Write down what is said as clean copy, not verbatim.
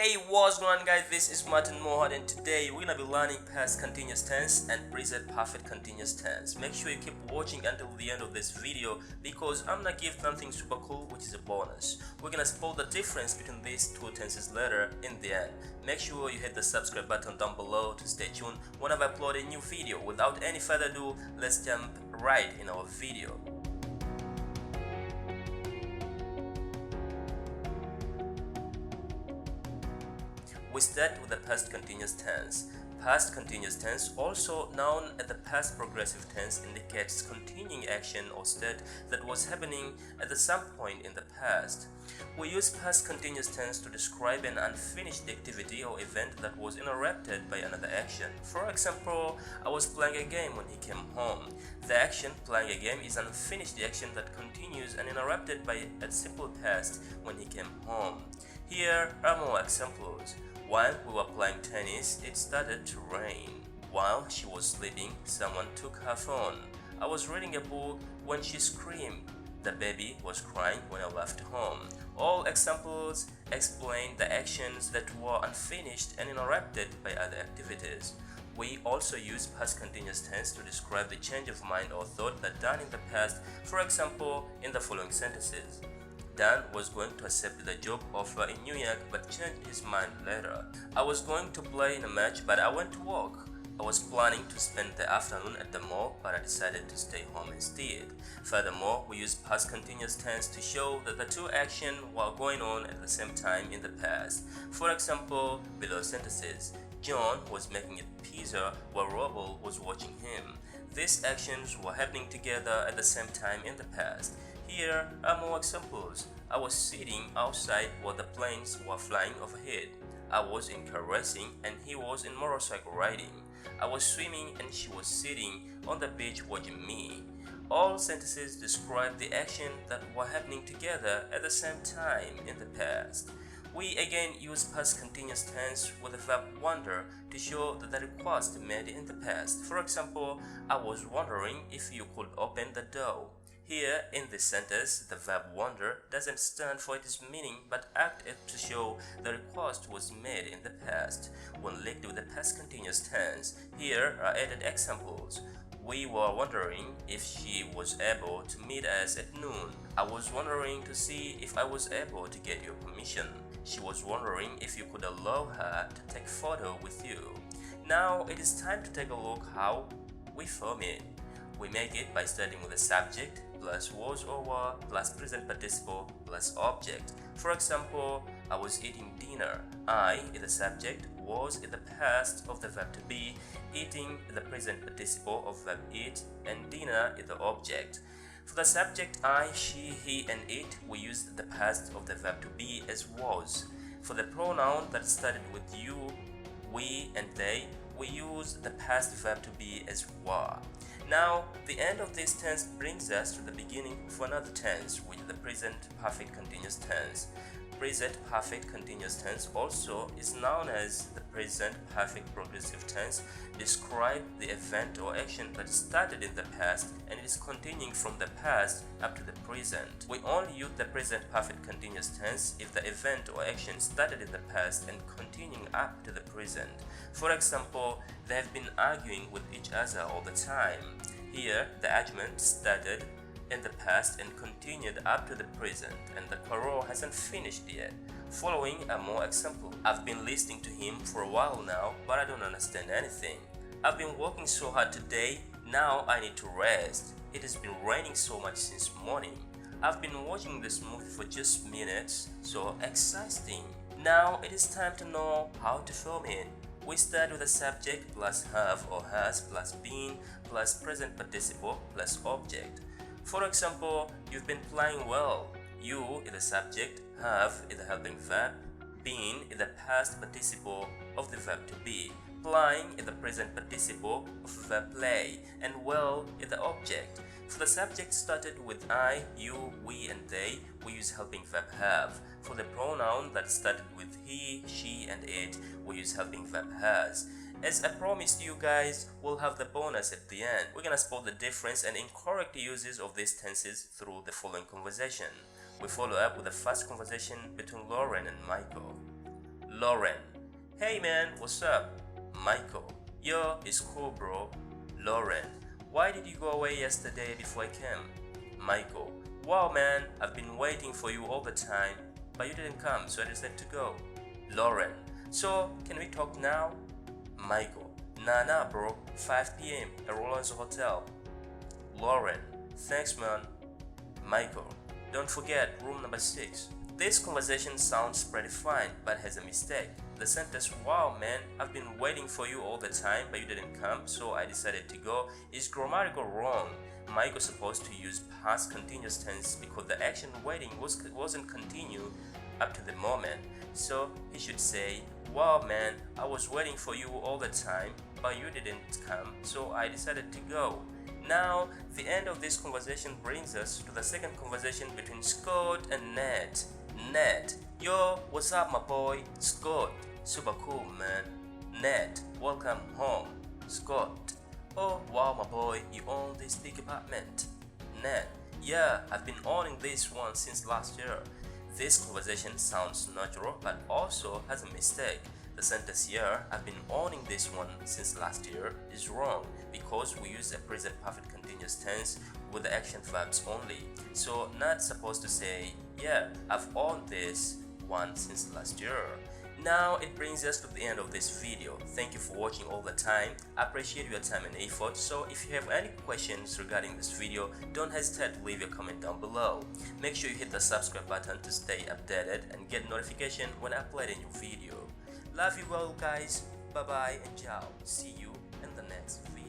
Hey, what's going on, guys? This is Martin Mohad, and today we're gonna be learning past continuous tense and present perfect continuous tense. Make sure you keep watching until the end of this video because I'm gonna give something super cool, which is a bonus. We're gonna spot the difference between these two tenses later in the end. Make sure you hit the subscribe button down below to stay tuned whenever I upload a new video. Without any further ado, let's jump right in our video. We start with the past continuous tense. Past continuous tense, also known as the past progressive tense, indicates continuing action or state that was happening at some point in the past. We use past continuous tense to describe an unfinished activity or event that was interrupted by another action. For example, I was playing a game when he came home. The action playing a game is an unfinished action that continues and interrupted by a simple past when he came home. Here are more examples. While we were playing tennis, it started to rain. While she was sleeping, someone took her phone. I was reading a book when she screamed. The baby was crying when I left home. All examples explain the actions that were unfinished and interrupted by other activities. We also use past continuous tense to describe the change of mind or thought that done in the past, for example, in the following sentences. Dan was going to accept the job offer in New York but changed his mind later. I was going to play in a match but I went to work. I was planning to spend the afternoon at the mall but I decided to stay home instead. Furthermore, we use past continuous tense to show that the two actions were going on at the same time in the past. For example, below sentences, John was making a pizza while Robert was watching him. These actions were happening together at the same time in the past. Here are more examples. I was sitting outside while the planes were flying overhead. I was in car racing and he was in motorcycle riding. I was swimming and she was sitting on the beach watching me. All sentences describe the action that were happening together at the same time in the past. We again use past continuous tense with the verb wonder to show that the request made in the past. For example, I was wondering if you could open the door. Here in this sentence, the verb wonder doesn't stand for its meaning but acted to show the request was made in the past. When linked with the past continuous tense, here are added examples. We were wondering if she was able to meet us at noon. I was wondering to see if I was able to get your permission. She was wondering if you could allow her to take photo with you. Now it is time to take a look how we form it. We make it by starting with the subject plus was or were plus present participle plus object. For example, I was eating dinner. I is the subject, was is the past of the verb to be, eating is the present participle of verb eat, and dinner is the object. For the subject I, she, he, and it, we use the past of the verb to be as was. For the pronoun that started with you, we, and they, we use the past verb to be as were. Now, the end of this tense brings us to the beginning of another tense, which is the present perfect continuous tense. Present perfect continuous tense also is known as the present perfect progressive tense. Describe the event or action that started in the past and is continuing from the past up to the present. We only use the present perfect continuous tense if the event or action started in the past and continuing up to the present. For example, they have been arguing with each other all the time. Here, the argument started in the past and continued up to the present, and the quarrel hasn't finished yet. Following are more examples. I've been listening to him for a while now, but I don't understand anything. I've been working so hard today, now I need to rest. It has been raining so much since morning. I've been watching this movie for just minutes, so exciting. Now it is time to know how to form it. We start with the subject plus have or has plus been plus present participle plus object. For example, you've been playing well. You is the subject, have is the helping verb, been is the past participle of the verb to be, playing is the present participle of the verb play, and well is the object. For the subject started with I, you, we, and they, we use helping verb have. For the pronoun that started with he, she, and it, we use helping verb has. As I promised you guys, we'll have the bonus at the end. We're gonna spot the difference and incorrect uses of these tenses through the following conversation. We follow up with the first conversation between Lauren and Michael. Lauren. Hey man, what's up? Michael. Yo, it's cool bro. Lauren. Why did you go away yesterday before I came? Michael. Wow man, I've been waiting for you all the time, but you didn't come, so I decided to go. Lauren. So, can we talk now? Michael. Nah bro, 5 p.m. at Roland's Hotel. Lauren. Thanks man. Michael. Don't forget room number 6. This conversation sounds pretty fine, but has a mistake. The sentence, wow man, I've been waiting for you all the time, but you didn't come, so I decided to go, is grammatical wrong. Michael's supposed to use past continuous tense because the action waiting wasn't continued up to the moment. So he should say, wow man, I was waiting for you all the time, but you didn't come, so I decided to go. Now, the end of this conversation brings us to the second conversation between Scott and Ned. Ned. Yo, what's up my boy? Scott. Super cool man. Ned. Welcome home. Scott. Oh wow my boy, you own this big apartment. Ned. Yeah, I've been owning this one since last year. This conversation sounds natural but also has a mistake. The sentence here, I've been owning this one since last year, is wrong because we use a present perfect continuous tense with the action verbs only. So not supposed to say, yeah, I've owned this one since last year. Now it brings us to the end of this video. Thank you for watching all the time. I appreciate your time and effort. So if you have any questions regarding this video, don't hesitate to leave your comment down below. Make sure you hit the subscribe button to stay updated and get notification when I upload a new video. Love you all guys. Bye bye and ciao. See you in the next video.